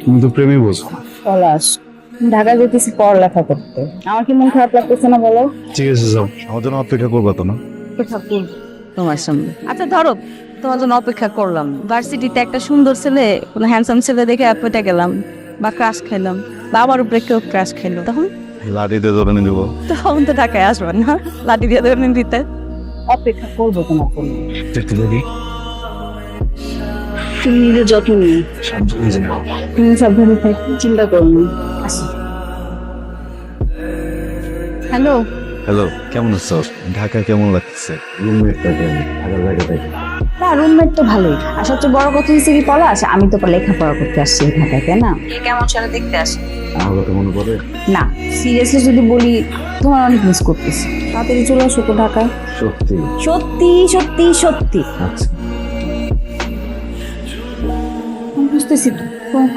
তুমি তো প্রেমই বোঝো না। পলাশ, ঢাকা যেতেছি পড়ালেখা করতে, আমার কি মন খারাপ লাগতেছে না বলো? ঠিক আছে যাও, আমার জন্য অপেক্ষা করবা তো না? ঠাকুর তোমার সামনে। আচ্ছা ধরো, তোমার জন্য অপেক্ষা করলাম, ভার্সিটিতে একটা সুন্দর ছেলে, কোনো হ্যান্ডসাম ছেলে দেখে পেটে গেলাম বা ক্রাশ খাইলাম, বা আমার উপরে কেউ ক্রাশ খাইলো, তখন লাঠি দিয়ে ধরে নিয়ে দেবো। তখন তো ঢাকায় আসবেন না, লাঠি দিয়ে ধরে দিতে। অপেক্ষা করবো তোমার জন্য। দেখতে দেখি তুমি নিজের যত্ন নিয়ে সাবধানে যাও। তুমি সাবধানে থাকি, চিন্তা করো না। আসি। হ্যালো, হ্যালো, কেমন আছো? ঢাকা কেমন লাগছে? রুমমেটটা কেমন? ঢাকার বাইরে থেকে না রুমমেট তো ভালোই, আর সবচেয়ে বড় কথা হচ্ছে কি পলাশ, আমি তো লেখাপড়া করতে আসছি ঢাকায়, তাই না? কেমন সেটা দেখতে আসি। আমার কথা মনে পড়ে? না সিরিয়াসলি যদি বলি, তোমার অনেক মিস করতেছি। তাড়াতাড়ি চলে আসো তো ঢাকায়। সত্যি? সত্যি সত্যি সত্যি। আচ্ছা, আমি বুঝতেছি তো, তোমার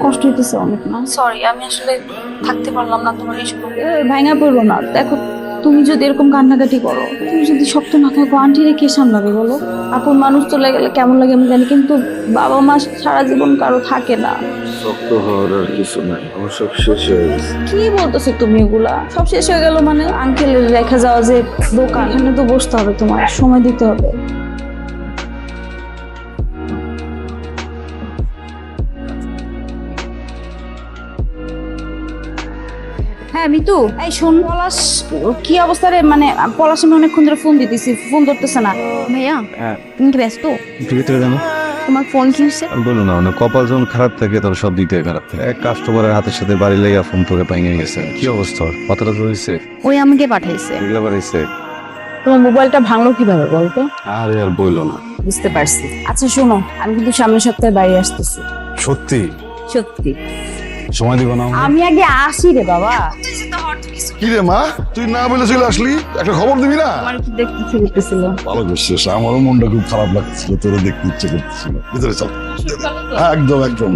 কষ্ট হইতেছে অনেক না? সরি, আমি আসলে থাকতে পারলাম না তোমার এই ভাঙা পড়বো না। দেখো, তুমি যদি এরকম কান্নাকাটি করো, তুমি যদি শক্ত না থাকো, আন্টিরে কে সামলাবে বলো? আপন মানুষ চলে গেলে কেমন লাগে আমি জানি, কিন্তু বাবা মা সারা জীবন কারো থাকে না। শক্ত হওয়ার আর কিছু নাই, আমার সব শেষ হয়ে গেছে। কি বলতেছো তুমি এগুলা? সব শেষ হয়ে গেল মানে? আঙ্কেলের রেখে যাওয়া যে দোকান, এখানে তো বসতে হবে, তোমার সময় দিতে হবে। হ্যাঁ মিতু, এই শোন, পলাশ কি অবস্থা রে? মানে পলাশ আমি অনেকক্ষণ ধরে ফোন দিতেছি, ফোন ধরতেছে না। ভাইয়া হ্যাঁ, তুমি কি ব্যস্ত? একটু ভিতরে জানো? তোমার ফোন কি হচ্ছে? বলো না, মানে কপাল যখন খারাপ থাকে তখন সব দিতে খারাপ থাকে। এক কাস্টমারের হাতের সাথে বাড়ি লেগে ফোন করে পাইয়ে গেছে। কি অবস্থা? কতটা তো হয়েছে? ওই আমাকে পাঠাইছে। এগুলা বাড়াইছে? তোমার মোবাইলটা ভাঙলো কিভাবে বলতো? আরে আর বইলো না। বুঝতে পারছি। আচ্ছা শোনো, আমি কিন্তু সামনের সপ্তাহে বাড়ি আসতেছি। সত্যি? সত্যি। সময় দিব না? আমি আগে আসি রে বাবা। কি রে মা, তুই না বলে চলে আসলি? একটা খবর দিবি না? আমার কি দেখতে ইচ্ছে করতেছিল। ভালো করছিস, আমারও মনটা খুব খারাপ লাগছিল, তোরা দেখতে ইচ্ছে করতেছিল। ভিতরে চল। হ্যাঁ, একদম একদম।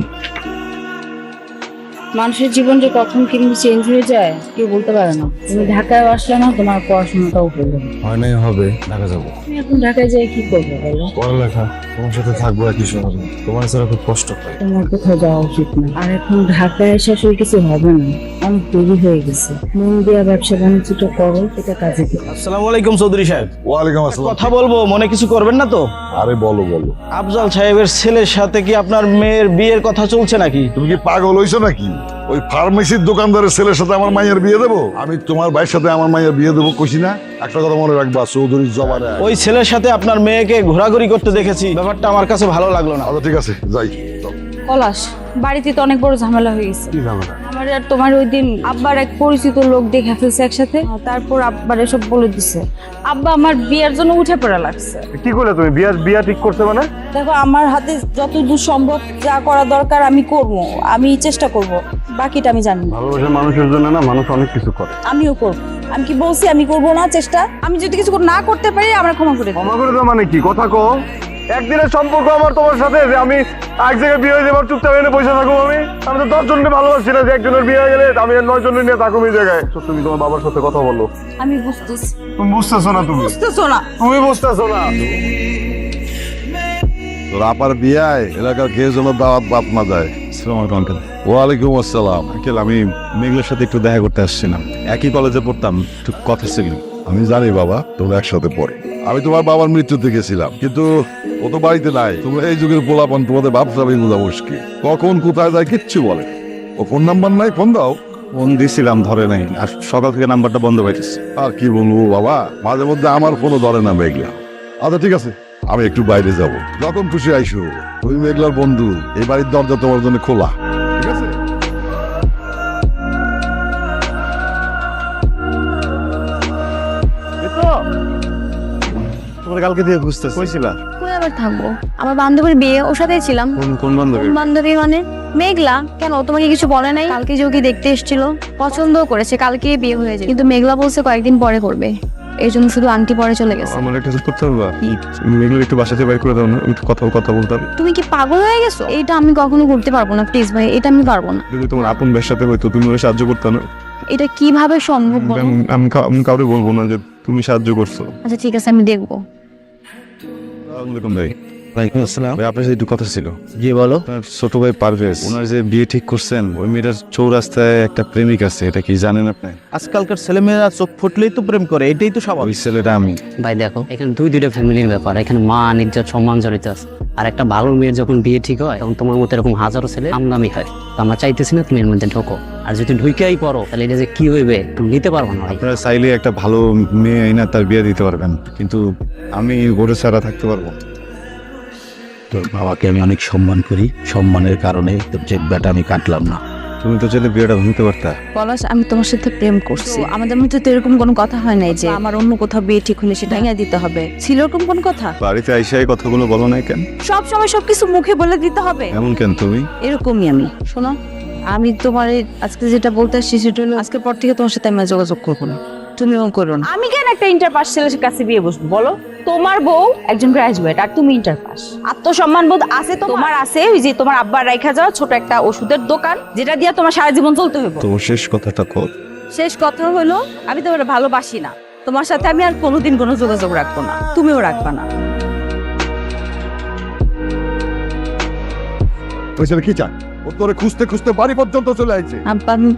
মানুষের জীবন যে কখন কিন্তু চেঞ্জ হয়ে যায় কেউ বলতে পারে না। তুমি ঢাকায় আসলে না, তোমার পড়াশোনাটাও করবে। হয় নাই হবে, ঢাকা যাবো। তুমি এখন ঢাকায় যাই কি করবে বলো? পড়ালেখা, তোমার সাথে থাকবো একই শহরে। তোমার ছাড়া খুব কষ্ট পাই। তোমার কোথাও যাওয়া উচিত না। আর এখন ঢাকায় এসে আসলে কিছু হবে না, অনেক দেরি হয়ে গেছে। মন দেওয়া ব্যবসা বাণিজ্যটা করো, এটা কাজে দেবে। আসসালামু আলাইকুম চৌধুরী সাহেব। ওয়ালাইকুম আসসালাম। কথা বলবো, মনে কিছু করবেন না তো? আরে বলো বলো। আফজাল সাহেবের ছেলের সাথে কি আপনার মেয়ের বিয়ের কথা চলছে নাকি? তুমি কি পাগল হইছো নাকি? ওই ফার্মেসির দোকানদারের ছেলের সাথে আমার মাইয়ের বিয়ে দেবো? আমি তোমার ভাইয়ের সাথে আমার মাইয়ের বিয়ে দেবো কইছি না? একটা কথা মনে রাখবা, চৌধুরী জবারে। ওই ছেলের সাথে আপনার মেয়েকে ঘোরাঘুরি করতে দেখেছি, ব্যাপারটা আমার কাছে ভালো লাগলো না। আচ্ছা ঠিক আছে, যাই। পলাশ, বাড়িতে তো অনেক বড় ঝামেলা হয়ে গেছে। কি ঝামেলা? আমার আর তোমার ওই দিন আব্বার এক পরিচিত লোক দেখে ফেলছে একসাথে, তারপর আব্বার এসব বলে দিছে। আব্বা আমার বিয়ের জন্য উঠে পড়া লাগছে। কি করলে তুমি? বিয়া ঠিক করছে মানে? দেখো, আমার হাতে যতদূর সম্ভব যা করা দরকার আমি করব, আমি চেষ্টা করব, বাকিটা আমি জানি না। ভালোবাসার মানুষের জন্য না মানুষ অনেক কিছু করে। আমিও করব। আমি কি বলছি আমি করব না চেষ্টা? আমি যদি কিছু না করতে পারি আমার ক্ষমা করে দিও। ক্ষমা করে দেওয়া মানে কি? কথা কো। একদিনের সম্পর্ক আমার তোমার সাথে, যে আমি এক জায়গায় বিয়ে হয়ে যাবার চুপচাপ এনে বসে থাকবো? আমি তো 10 জনকে ভালোবাসি না যে একজনের বিয়ে হয়ে গেলে আমি আর 9 জনের নিয়ে থাকুম এই জায়গায়। তো তুমি তোমার বাবার সাথে কথা বলো। আমি বুঝতেছি। তুমি বুঝতেছো না? বুঝতেছো না? তুমি বুঝতেছো না? তোর আপার বিয়ায় এলাকার কে যেন দাওয়াত বাপ না যায়। আসসালামু আলাইকুম আঙ্কেল। ওয়ালাইকুম আসসালাম। আঙ্কেল, আমি মেঘলার সাথে একটু দেখা করতে আসছিলাম। একই কলেজে পড়তাম, একটু কথা ছিল। আমি জানি বাবা, তোমরা একসাথে পড়ে। আমি তোমার বাবার মৃত্যুতে গেছিলাম, কিন্তু ও তো বাড়িতে নাই। তোমরা এই যুগের পোলাপান, তোমাদের ভাবসাবে বোঝা মুশকিল। কখন কোথায় যায় কিচ্ছু বলে। ও ফোন নাম্বার নাই, ফোন দাও। ফোন দিছিলাম, ধরে নাই। আর সকাল থেকে নাম্বারটা বন্ধ পাইতেছে। আর কি বলবো বাবা, মাঝে মধ্যে আমার ফোনও ধরে না মেঘলা। আচ্ছা ঠিক আছে, আমি একটু বাইরে যাব, যখন খুশি আইসো। তুমি মেঘলার বন্ধু, এই বাড়ির দরজা তোমার জন্য খোলা, ঠিক আছে? তোমার কালকে দিয়ে খুঁজতেছি। কইছিলা? কই আবার থাকবো? আমার বান্ধবীর বিয়ে, ওর সাথেই ছিলাম। কোন বান্ধবী? বান্ধবী মানে মেঘলা। কেন, তোমাকে কিছু বলে নাই? কালকে যে ওকে দেখতে এসেছিল, পছন্দও করেছে, কালকে বিয়ে হয়ে যায়, কিন্তু মেঘলা বলছে কয়েকদিন পরে করবে। এই জন্য শুধু আন্টি পরে চলে গেছে। আমার একটা করতে হবে। মেঘলা একটু বাসাতে বাইর করে দাও না, একটু কথা বলতাম। তুমি কি পাগল হয়ে গেছো? এইটা আমি কখনো করতে পারবো না, প্লিজ ভাই, এটা আমি পারবো না। যদি তোমার আপন ভাইয়ের সাথে হইতো, তুমি ওরা সাহায্য করতে না। এটা কিভাবে সম্ভব বলো? আমি কাউরে বলবো না যে তুমি সাহায্য করছো। আচ্ছা ঠিক আছে, আমি দেখবো। আসসালামু আলাইকুম ভাই। ওয়ালাইকুম আসসালাম। ভাই আপনার সাথে একটু কথা ছিল। জি বলো। আপনার ছোট ভাই পারভেজ, ওনার যে বিয়ে ঠিক করছেন, ওই মেয়েটার চৌরাস্তায় একটা প্রেমিক আছে, এটা কি জানেন আপনি? আজকালকার ছেলেমেয়েরা চোখ ফুটলেই তো প্রেম করে, এটাই তো ওই স্বাভাবিক। ছেলেটা আমি। ভাই দেখো, এখানে দুইটা ফ্যামিলির ব্যাপার, এখানে মান ইজ্জত সম্মান জড়িত আছে। আর একটা ভালো মেয়ের যখন বিয়ে ঠিক হয় তখন তোমার মতো এরকম হাজারো ছেলে আমদামি হয়। তো আমরা চাইতেছি না তুমি এর মধ্যে ঢোকো, আর যদি ঢুকেই পড়ো তাহলে এটা যে কি হইবে তুমি নিতে পারবো না ভাই। আপনারা চাইলে একটা ভালো মেয়ে আইনা তার বিয়ে দিতে পারবেন, কিন্তু আমি গরু ছাড়া থাকতে পারবো না। তোর বাবাকে আমি অনেক সম্মান করি, সম্মানের কারণে তোর জেদবাটা আমি কাটলাম না। তুমি তো চাইলে বিয়েটা ভাঙতে পারতা। পলাশ, আমি তোমার সাথে প্রেম করছি, আমাদের মধ্যে তো এরকম কোনো কথা হয় নাই যে আমার অন্য কোথাও বিয়ে ঠিক হলে সেটা ভেঙে দিতে হবে। ছিল এরকম কোন কথা? বাড়িতে আইসা এই কথাগুলো বলো নাই কেন? সব সময় সবকিছু মুখে বলে দিতে হবে? এমন কেন তুমি? এরকমই আমি। শোনো, আমি তোমার আজকে যেটা বলতে আসছি সেটা হলো আজকের পর থেকে তোমার সাথে আমি আর যোগাযোগ করবো না, তুমিও করো না। আমি কেন একটা ইন্টার পাস ছেলের কাছে বিয়ে বসবো বলো? তোমার বউ একজন গ্রাজুয়েট আর তুমি ইন্টার পাস। আত্মসম্মান বোধ আছে তোমার? আছে ওই যে তোমার আব্বার রাইখা যাওয়া ছোট একটা ওষুধের দোকান, যেটা দিয়ে তোমার সারা জীবন চলতে হবে। তোমার শেষ কথাটা কর। শেষ কথা হলো আমি তোমার ভালোবাসি না, তোমার সাথে আমি আর কোনোদিন কোনো যোগাযোগ রাখবো না, তুমিও রাখবা না। ওই ছেলে কি চায়? ও তোরে খুঁজতে খুঁজতে বাড়ি পর্যন্ত চলে আইছে। আব্বা, আমি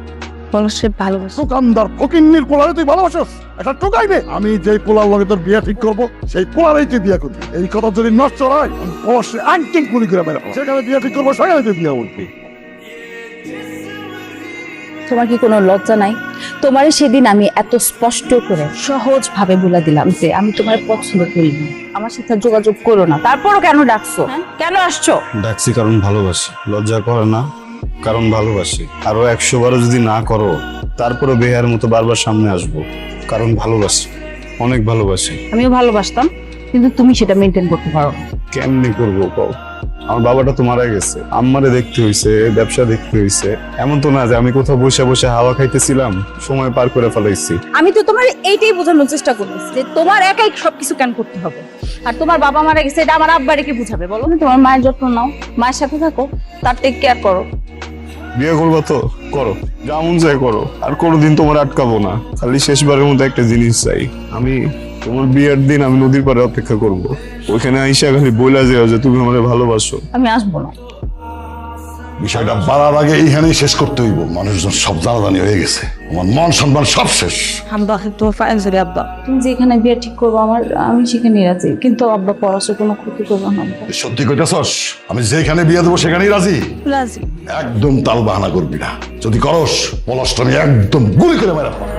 পলাশকে ভালোবাসি। দোকানদার ফকিন্নির পোলারে তুই ভালোবাসস? এটা ঠকাইবে। আমি যেই পোলার লগে তোর বিয়ে ঠিক করবো সেই পোলারেই তুই বিয়ে করবি। এই কথা যদি নষ্ট হয় আমি অবশ্যই আংটিং গুলি করে বেরোবো। সেখানে বিয়ে ঠিক করবো, সেখানে তুই বিয়ে উঠবি। তোমার কি কোনো লজ্জা নাই? তোমারে সেদিন আমি এত স্পষ্ট করে সহজ ভাবে বলে দিলাম যে আমি তোমার পছন্দ করি না, আমার সাথে যোগাযোগ করো না, তারপরও কেন ডাকছো? কেন আসছো? ডাকছি কারণ ভালোবাসি। লজ্জা করে না কারণ ভালোবাসি। আরো 100 বারও যদি না করো তারপরে বেহার মতো বারবার সামনে আসবো, কারণ ভালোবাসি, অনেক ভালোবাসি। আমিও ভালোবাসতাম, কিন্তু তুমি সেটা মেনটেন করতে পারো না। কেমনি করবো কও? আমার বাবাটা তো মারা গেছে, আম্মারে দেখতে হইছে, ব্যবসা দেখতে হইছে। এমন তো না যে আমি কোথাও বসে বসে হাওয়া খাইতেছিলাম, সময় পার করে ফেলাইছি। আমি তো তোমার এইটাই বোঝানোর চেষ্টা করতেছি যে তোমার একাই সবকিছু কেন করতে হবে। আর তোমার বাবা মারা গেছে, এটা আমার আব্বারে কি বুঝাবে বলো? তোমার মায়ের যত্ন নাও, মায়ের সাথে থাকো, তার টেক কেয়ার করো। বিয়ে করবো তো করো, যেমন চাই করো, আর কোনোদিন তোমার আটকাবো না। খালি শেষবারের মতো একটা জিনিস চাই, আমি তোমার বিয়ের দিন আমি নদীর পাড়ে অপেক্ষা করব। ওইখানে আইসা খালি বইলা যাও যে তুমি আমাকে ভালোবাসো। আমি আসবো না। বিষয়টা বাড়ার আগে এইখানেই শেষ করতে হইব। মানুষজন সব জানাজানি হয়ে গেছে, আমার মান সম্মান সব শেষ। আব্বা, তোমার ফাইন সরি আব্বা, তুমি যেখানে বিয়ে ঠিক করবো আমি সেখানে রাজি, কিন্তু আব্বা পড়াশোনা কোনো ক্ষতি করবো না। আব্বা সত্যি কইতাছস? আমি যেখানে বিয়ে দেবো সেখানেই রাজি। রাজি। একদম তাল বাহানা করবি না, যদি করস পলাশটা আমি একদম গুলি করে মেরে ফেলবো।